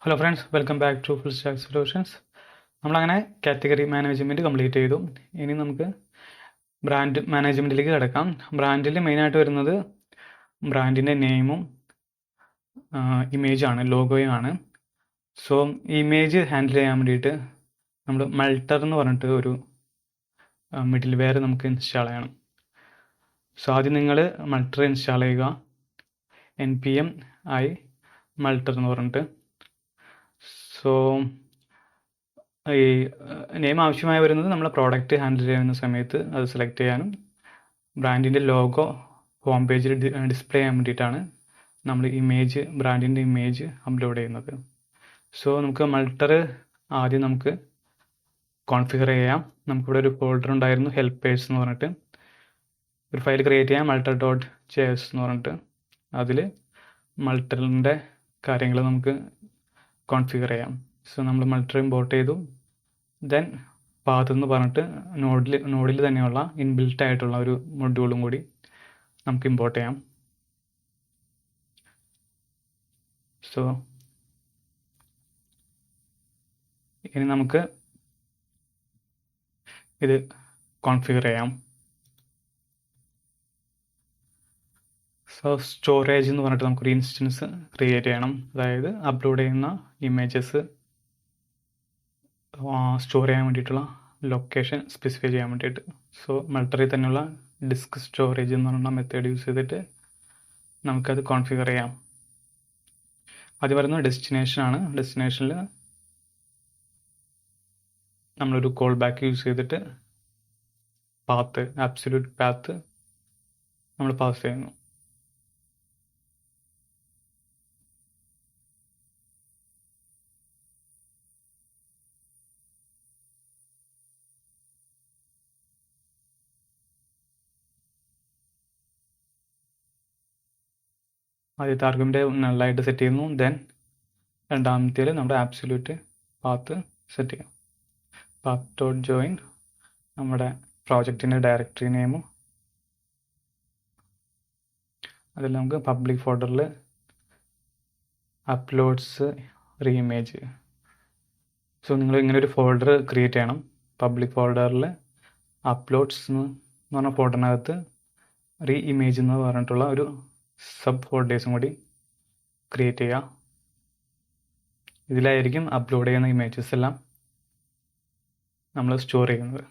Hello friends, welcome back to full stack solutions. നമ്മളങ്ങനെ category management complete ചെയ്തു. ഇനി നമുക്ക് ബ്രാൻഡ് മാനേജ്മെൻറ്റിലേക്ക് കിടക്കാം. ബ്രാൻഡിൽ മെയിനായിട്ട് വരുന്നത് ബ്രാൻഡിൻ്റെ നെയിമും ഇമേജാണ്, ലോഗോയും. സോ ഇമേജ് ഹാൻഡിൽ ചെയ്യാൻ വേണ്ടിയിട്ട് നമ്മൾ മൾട്ടർ എന്ന് പറഞ്ഞിട്ട് ഒരു മിഡിൽ വെയർ നമുക്ക് ഇൻസ്റ്റാൾ ചെയ്യണം. സോ ആദ്യം നിങ്ങൾ മൾട്ടർ ഇൻസ്റ്റാൾ ചെയ്യുക. npm i മൾട്ടർ എന്ന് പറഞ്ഞിട്ട്. സോ ഈ നെയിം ആവശ്യമായി വരുന്നത് നമ്മൾ പ്രോഡക്റ്റ് ഹാൻഡിൽ ചെയ്യുന്ന സമയത്ത് അത് സെലക്ട് ചെയ്യാനും ബ്രാൻഡിൻ്റെ ലോഗോ ഹോം പേജിൽ ഡിസ്പ്ലേ ചെയ്യാൻ വേണ്ടിയിട്ടാണ് നമ്മൾ ബ്രാൻഡിൻ്റെ ഇമേജ് അപ്ലോഡ് ചെയ്യുന്നത്. സോ നമുക്ക് മൾട്ടർ ആദ്യം നമുക്ക് കോൺഫിഗർ ചെയ്യാം. നമുക്കിവിടെ ഒരു ഫോൾഡർ ഉണ്ടായിരുന്നു, ഹെൽപ്പേഴ്സ് എന്ന് പറഞ്ഞിട്ട്. ഒരു ഫയൽ ക്രിയേറ്റ് ചെയ്യാം, multer.js എന്ന് പറഞ്ഞിട്ട്. അതിൽ മൾട്ടറിൻ്റെ കാര്യങ്ങൾ നമുക്ക് കോൺഫിഗർ ചെയ്യാം. സോ നമ്മൾ മൾട്ടർ ഇമ്പോർട്ട് ചെയ്തു. ദെൻ പാത്ത് എന്ന് പറഞ്ഞിട്ട് നോഡിൽ തന്നെയുള്ള ഇൻബിൽറ്റ് ആയിട്ടുള്ള ഒരു മൊഡ്യൂളും കൂടി നമുക്ക് ഇമ്പോർട്ട് ചെയ്യാം. സോ ഇനി നമുക്ക് ഇത് കോൺഫിഗർ ചെയ്യാം. സോ സ്റ്റോറേജ് എന്ന് പറഞ്ഞിട്ട് നമുക്കൊരു ഇൻസ്റ്റൻസ് ക്രിയേറ്റ് ചെയ്യണം. അതായത് അപ്ലോഡ് ചെയ്യുന്ന ഇമേജസ് സ്റ്റോർ ചെയ്യാൻ വേണ്ടിയിട്ടുള്ള ലൊക്കേഷൻ സ്പെസിഫൈ ചെയ്യാൻ വേണ്ടിയിട്ട്. സോ മൾട്ടറിൽ തന്നെയുള്ള ഡിസ്ക് സ്റ്റോറേജ് എന്ന് പറയുന്ന മെത്തേഡ് യൂസ് ചെയ്തിട്ട് നമുക്കത് കോൺഫിഗർ ചെയ്യാം. ആദ്യം പറയുന്നത് ഡെസ്റ്റിനേഷനാണ്. ഡെസ്റ്റിനേഷനിൽ നമ്മളൊരു കോൾ ബാക്ക് യൂസ് ചെയ്തിട്ട് ആബ്സല്യൂട്ട് പാത്ത് നമ്മൾ പാസ് ചെയ്യുന്നു. ആദ്യത്തെ ആർഗ്യുമെൻ്റ് നല്ലതായിട്ട് സെറ്റ് ചെയ്യുന്നു. ദെൻ രണ്ടാമത്തേൽ നമ്മുടെ ആബ്സല്യൂട്ട് പാത്ത് സെറ്റ് ചെയ്യാം. path.join നമ്മുടെ പ്രോജക്റ്റിൻ്റെ ഡയറക്ടറി നെയിമും അതിൽ നമുക്ക് പബ്ലിക് ഫോൾഡറിൽ അപ്ലോഡ്സ് റീഇമേജ്. സോ നിങ്ങൾ ഇങ്ങനെ ഒരു ഫോൾഡർ ക്രിയേറ്റ് ചെയ്യണം. പബ്ലിക് ഫോൾഡറിൽ അപ്ലോഡ്സ് എന്ന് പറഞ്ഞ ഫോൾഡറിനകത്ത് റീഇമേജ് എന്ന് പറഞ്ഞിട്ടുള്ള ഒരു സബ് ഫോൾഡേഴ്സും കൂടി ക്രിയേറ്റ് ചെയ്യുക. ഇതിലായിരിക്കും അപ്ലോഡ് ചെയ്യുന്ന ഇമേജസ് എല്ലാം നമ്മൾ സ്റ്റോർ ചെയ്യുന്നത്.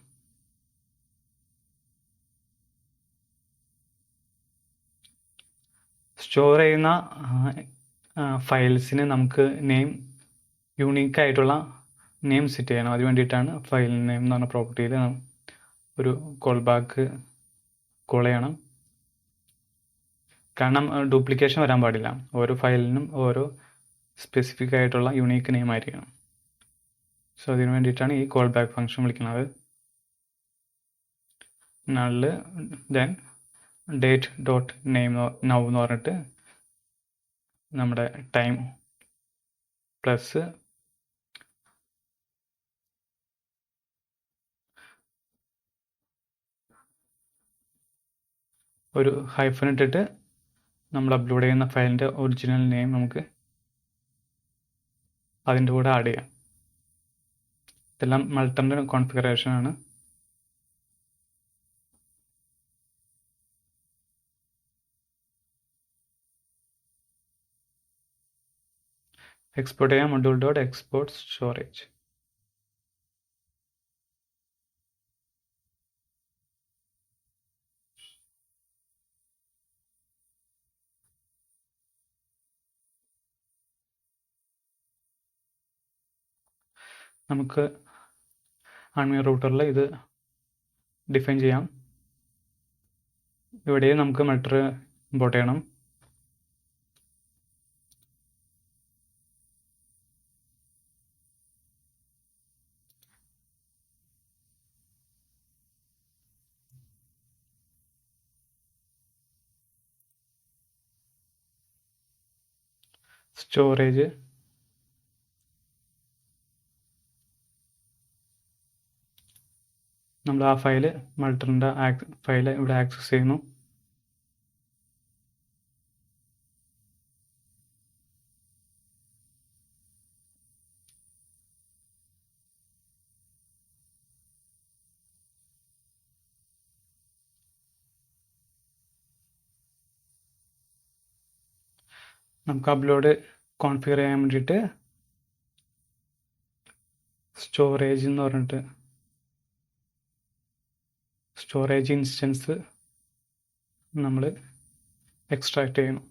സ്റ്റോർ ചെയ്യുന്ന ഫയൽസിന് നമുക്ക് യൂണീക്ക് ആയിട്ടുള്ള നെയിം സെറ്റ് ചെയ്യണം. അതിന് വേണ്ടിയിട്ടാണ് ഫയൽ നെയിം എന്ന് പറഞ്ഞ പ്രോപ്പർട്ടിയിൽ ഒരു കോൾ ബാക്ക് കോൾ ചെയ്യണം. കാരണം ഡ്യൂപ്ലിക്കേഷൻ വരാൻ പാടില്ല. ഓരോ ഫയലിനും ഓരോ സ്പെസിഫിക് ആയിട്ടുള്ള യൂണീക്ക് നെയിം ആയിരിക്കണം. സോ അതിന് വേണ്ടിയിട്ടാണ് ഈ കോൾ ബാക്ക് ഫംഗ്ഷൻ വിളിക്കുന്നത്. നള്ള് ദെൻ date.name now എന്ന് പറഞ്ഞിട്ട് നമ്മുടെ ടൈം പ്ലസ് ഒരു ഹൈഫൻ ഇട്ടിട്ട് നമ്മൾ അപ്ലോഡ് ചെയ്യുന്ന ഫയലിൻ്റെ ഒറിജിനൽ നെയിം നമുക്ക് അതിൻ്റെ കൂടെ ആഡ് ചെയ്യാം. ഇതെല്ലാം മൾട്ടറിൻ്റെ കോൺഫിഗറേഷനാണ്. എക്സ്പോർട്ട് ചെയ്യാം. module.export storage. നമുക്ക് അൺമിയർ റൂട്ടറിൽ ഇത് ഡിഫൈൻ ചെയ്യാം. ഇവിടെയും നമുക്ക് മൾട്ടർ ഇമ്പോർട്ട് ചെയ്യണം. സ്റ്റോറേജ് നമ്മൾ ആ ഫയൽ മൾട്ടറിൻ്റെ ഫയൽ ഇവിടെ ആക്സസ് ചെയ്യുന്നു. നമുക്ക് അപ്ലോഡ് കോൺഫിഗർ ചെയ്യാൻ വേണ്ടിയിട്ട് സ്റ്റോറേജ് എന്ന് പറഞ്ഞിട്ട് സ്റ്റോറേജ് ഇൻസ്റ്റൻസ് നമ്മൾ എക്സ്ട്രാക്ട് ചെയ്യണം.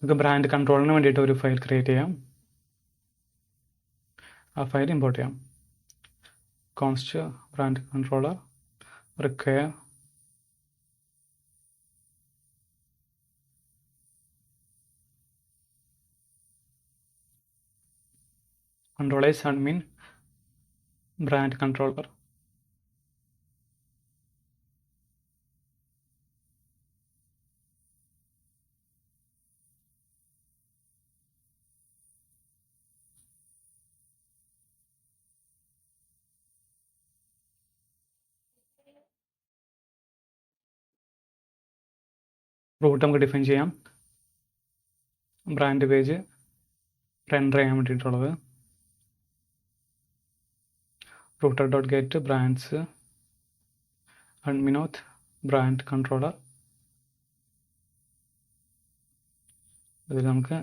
നമുക്ക് ബ്രാൻഡ് കൺട്രോളിന് വേണ്ടിയിട്ട് ഒരു ഫയൽ ക്രിയേറ്റ് ചെയ്യാം. ആ ഫയൽ ഇമ്പോർട്ട് ചെയ്യാം. Const brand controller require controllers admin brand controller. Route നമുക്ക് ഡിഫൈൻ ചെയ്യാം. ബ്രാൻഡ് പേജ് റെൻഡർ ചെയ്യാൻ വേണ്ടിയിട്ടുള്ളത് റൂട്ടർ ഡോട്ട് ഗെറ്റ് ബ്രാൻഡ്സ് അഡ്മിനോത്ത് ബ്രാൻഡ് കൺട്രോളർ. അതിൽ നമുക്ക്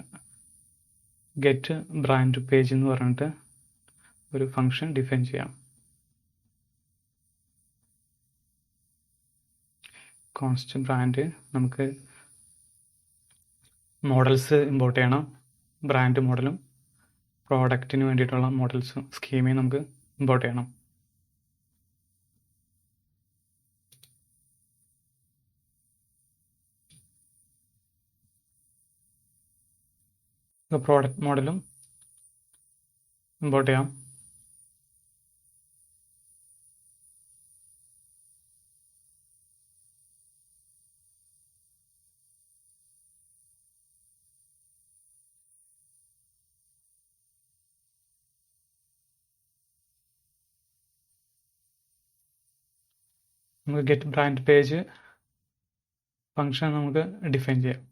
ഗെറ്റ് ബ്രാൻഡ് പേജ് എന്ന് പറഞ്ഞിട്ട് ഒരു ഫംഗ്ഷൻ ഡിഫൈൻ ചെയ്യാം. കോൺസ്റ്റ് ബ്രാൻഡ് നമുക്ക് മോഡൽസ് ഇമ്പോർട്ട് ചെയ്യണം. ബ്രാൻഡ് മോഡലും പ്രോഡക്റ്റിന് വേണ്ടിയിട്ടുള്ള മോഡൽസും സ്കീമയും നമുക്ക് ഇമ്പോർട്ട് ചെയ്യണം. പ്രോഡക്റ്റ് മോഡലും ഇമ്പോർട്ട് ചെയ്യാം. നമുക്ക് ഗെറ്റ് ബ്രാൻഡ് പേജ് ഫംഗ്ഷൻ നമുക്ക് ഡിഫൈൻ ചെയ്യാം.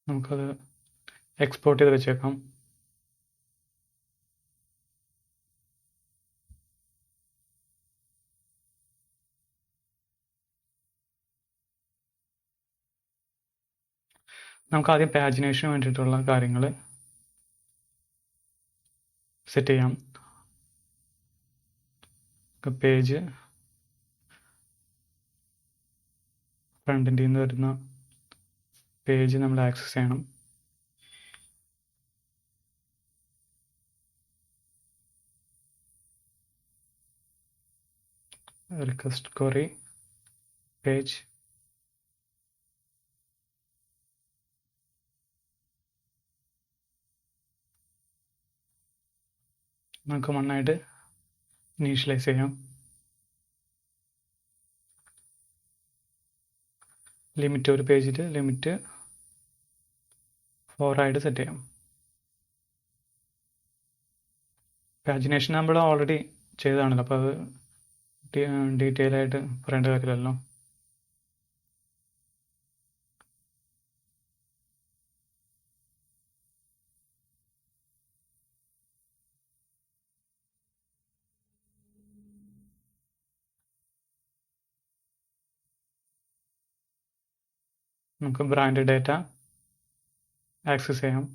നമുക്കത് എക്സ്പോർട്ട് ചെയ്ത് വെച്ചേക്കാം. നമുക്ക് ആദ്യം പാജിനേഷന് വേണ്ടിയിട്ടുള്ള കാര്യങ്ങൾ സെറ്റ് ചെയ്യാം. പേജ് ഫ്രണ്ടിൻ്റെ നിന്ന് വരുന്ന പേജ് നമ്മൾ ആക്സസ് ചെയ്യണം. റിക്വസ്റ്റ് ക്വറി പേജ് നമുക്ക് മണ്ണായിട്ട് ഇനീഷ്യലൈസ് ചെയ്യാം. ലിമിറ്റ് ഒരു പേജിൽ ലിമിറ്റ് 4 ആയിട്ട് സെറ്റ് ചെയ്യാം. പാജിനേഷൻ നമ്മൾ ഓൾറെഡി ചെയ്തതാണല്ലോ, അപ്പോൾ അത് ഡീറ്റെയിൽ ആയിട്ട് പറയേണ്ട കാര്യമില്ലല്ലോ. നമുക്ക് ബ്രാൻഡ് ഡേറ്റ ആക്സസ് ചെയ്യാം.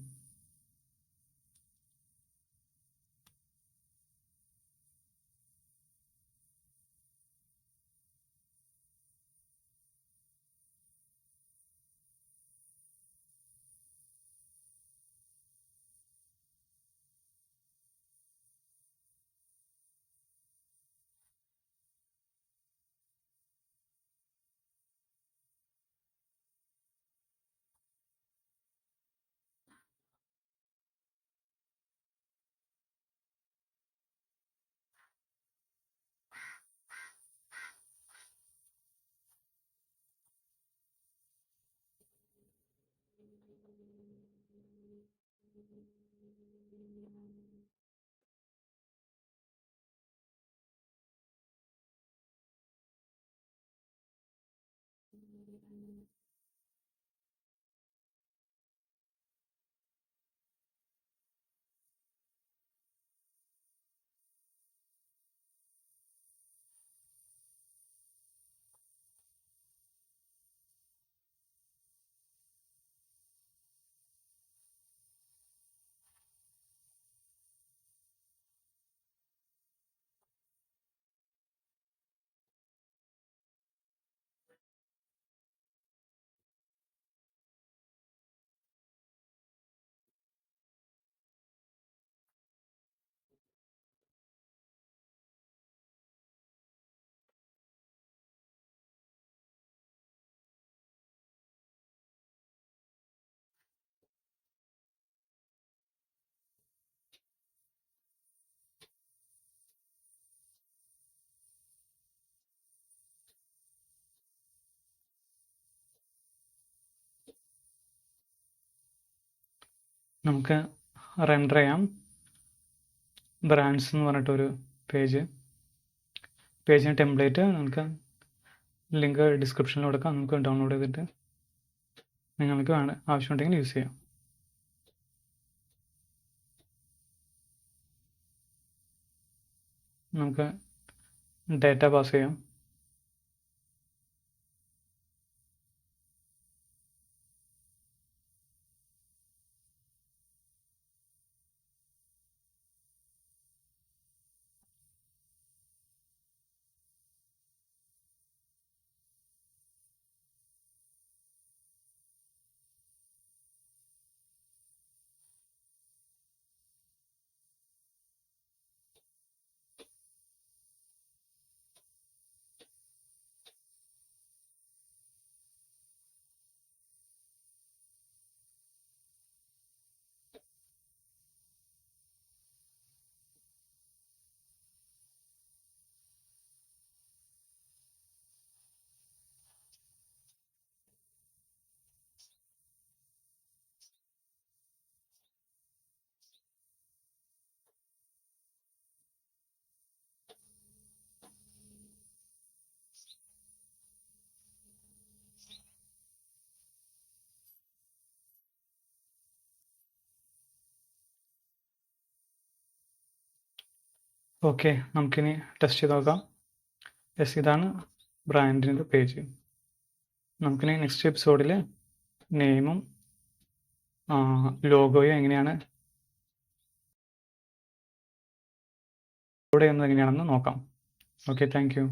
നമുക്ക് റെൻഡർ ചെയ്യാം. ബ്രാൻഡ്സ് എന്ന് പറഞ്ഞിട്ടൊരു പേജിന് ടെംപ്ലേറ്റ് നമുക്ക് ലിങ്ക് ഡിസ്ക്രിപ്ഷനിൽ കൊടുക്കാം. നമുക്ക് ഡൗൺലോഡ് ചെയ്തിട്ട് നിങ്ങൾക്ക് ആവശ്യമുണ്ടെങ്കിൽ യൂസ് ചെയ്യാം. നമുക്ക് ഡാറ്റ പാസ് ചെയ്യാം. ഓക്കെ, നമുക്കിനി ടെസ്റ്റ് ചെയ്ത് നോക്കാം. യെസ്, ഇതാണ് ബ്രാൻഡിൻ്റെ പേജ്. നമുക്കിനി നെക്സ്റ്റ് എപ്പിസോഡിൽ നെയിമും ലോഗോയും എങ്ങനെയാണ് അപ്ലോഡ് ചെയ്യുന്നത് എങ്ങനെയാണെന്ന് നോക്കാം. Okay, thank you.